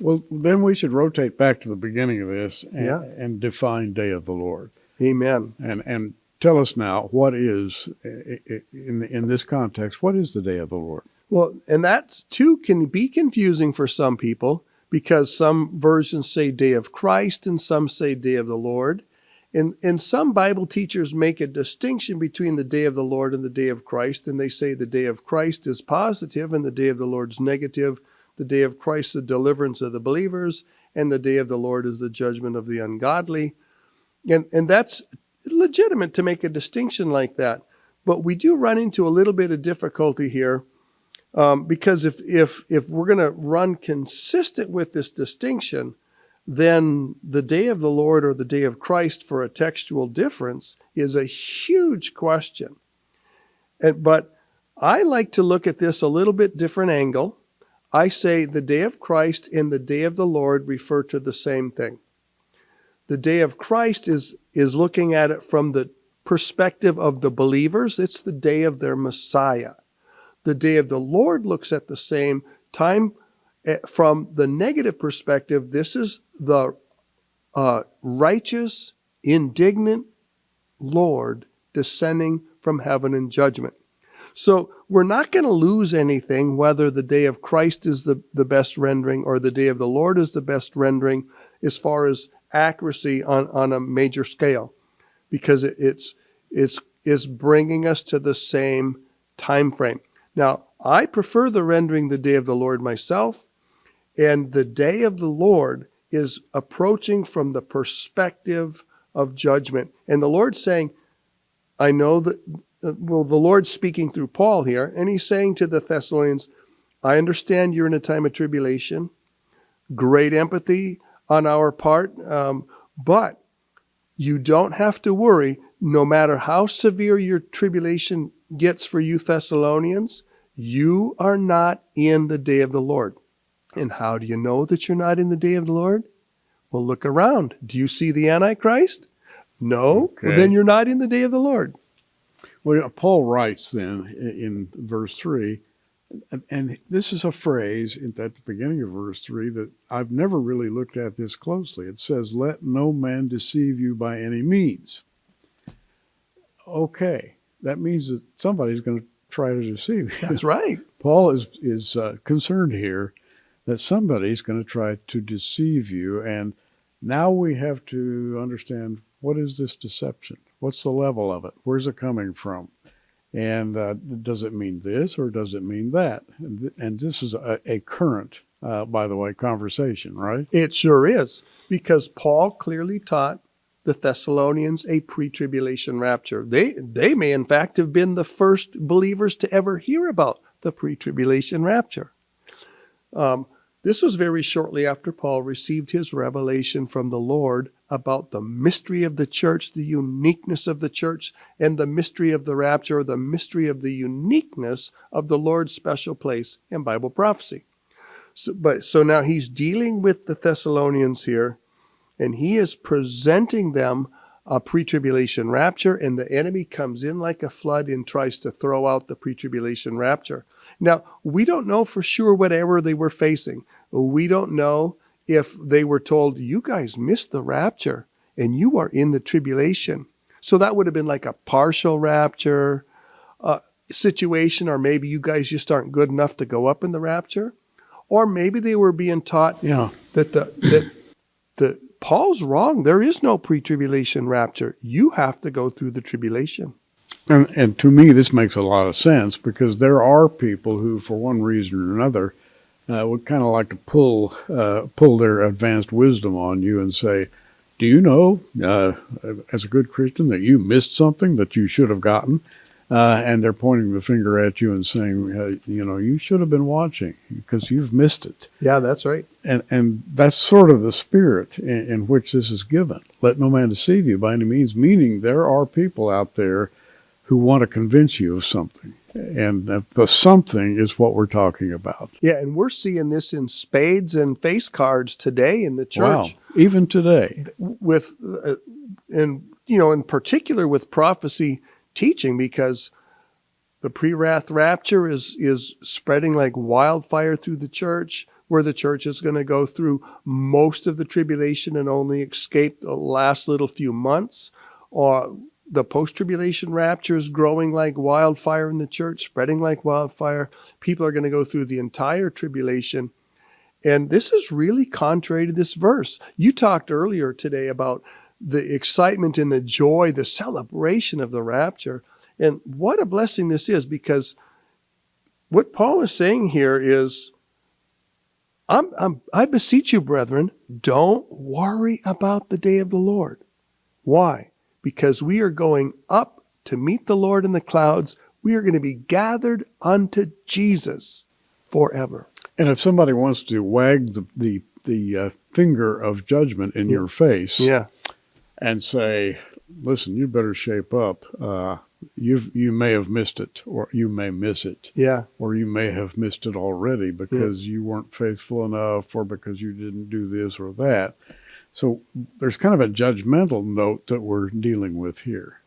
Well, then we should rotate back to the beginning of this Yeah. and define day of the Lord. Amen. And tell us now, what is, in this context, what is the day of the Lord? Well, and that too can be confusing for some people because some versions say day of Christ and some say day of the Lord. And some Bible teachers make a distinction between the day of the Lord and the day of Christ, and they say the day of Christ is positive and the day of the Lord is negative. The day of Christ is the deliverance of the believers, and the day of the Lord is the judgment of the ungodly. And that's legitimate to make a distinction like that. But we do run into a little bit of difficulty here because if we're going to run consistent with this distinction, then the day of the Lord or the day of Christ for a textual difference is a huge question. But I like to look at this a little bit different angle. I say the day of Christ and the day of the Lord refer to the same thing. The day of Christ is looking at it from the perspective of the believers. It's the day of their Messiah. The day of the Lord looks at the same time from the negative perspective. This is the righteous, indignant Lord descending from heaven in judgment. So we're not going to lose anything whether the day of Christ is the best rendering or the day of the Lord is the best rendering as far as accuracy on a major scale, because it's bringing us to the same time frame. Now, I prefer the rendering the day of the Lord myself, and the day of the Lord is approaching from the perspective of judgment. And the Lord's saying, I know that, the Lord's speaking through Paul here, and he's saying to the Thessalonians, I understand you're in a time of tribulation, great empathy on our part, but you don't have to worry. No matter how severe your tribulation gets for you Thessalonians, you are not in the day of the Lord. And how do you know that you're not in the day of the Lord? Well, look around. Do you see the Antichrist? No. Okay. Well, then you're not in the day of the Lord. Well, Paul writes then in verse 3, and this is a phrase at the beginning of verse 3 that I've never really looked at this closely. It says, let no man deceive you by any means. Okay, that means that somebody's going to try to deceive you. That's right. Paul is concerned here that somebody's going to try to deceive you, and now we have to understand, what is this deception? What's the level of it? Where's it coming from? And does it mean this or does it mean that? And this is a current, by the way, conversation, right? It sure is, because Paul clearly taught the Thessalonians a pre-tribulation rapture. They may, in fact, have been the first believers to ever hear about the pre-tribulation rapture. This was very shortly after Paul received his revelation from the Lord about the mystery of the church, the uniqueness of the church, and the mystery of the rapture, or the mystery of the uniqueness of the Lord's special place in Bible prophecy. So now he's dealing with the Thessalonians here, and he is presenting them a pre-tribulation rapture, and the enemy comes in like a flood and tries to throw out the pre-tribulation rapture. Now, we don't know for sure what error they were facing. We don't know if they were told, you guys missed the rapture and you are in the tribulation. So that would have been like a partial rapture situation, or maybe you guys just aren't good enough to go up in the rapture. Or maybe they were being taught that Paul's wrong. There is no pre-tribulation rapture. You have to go through the tribulation. And to me, this makes a lot of sense, because there are people who, for one reason or another, would kind of like to pull their advanced wisdom on you and say, do you know, as a good Christian, that you missed something that you should have gotten? And they're pointing the finger at you and saying, you should have been watching because you've missed it. Yeah, that's right. And that's sort of the spirit in which this is given. Let no man deceive you by any means, meaning there are people out there who want to convince you of something. And the something is what we're talking about. Yeah, and we're seeing this in spades and face cards today in the church. Wow, even today. In particular with prophecy teaching, because the pre-wrath rapture is spreading like wildfire through the church. where the church is going to go through most of the tribulation and only escape the last little few months, or the post-tribulation rapture is growing like wildfire in the church, spreading like wildfire. People are going to go through the entire tribulation. And this is really contrary to this verse. You talked earlier today about the excitement and the joy, the celebration of the rapture. And what a blessing this is, because what Paul is saying here is, I beseech you, brethren, don't worry about the day of the Lord. Why? Because we are going up to meet the Lord in the clouds. We are going to be gathered unto Jesus forever. And if somebody wants to wag the finger of judgment in your face, Yeah. and say, "Listen, you better shape up. You may have missed it, or you may miss it, Yeah. or you may have missed it already because you weren't faithful enough, or because you didn't do this or that." So there's kind of a judgmental note that we're dealing with here.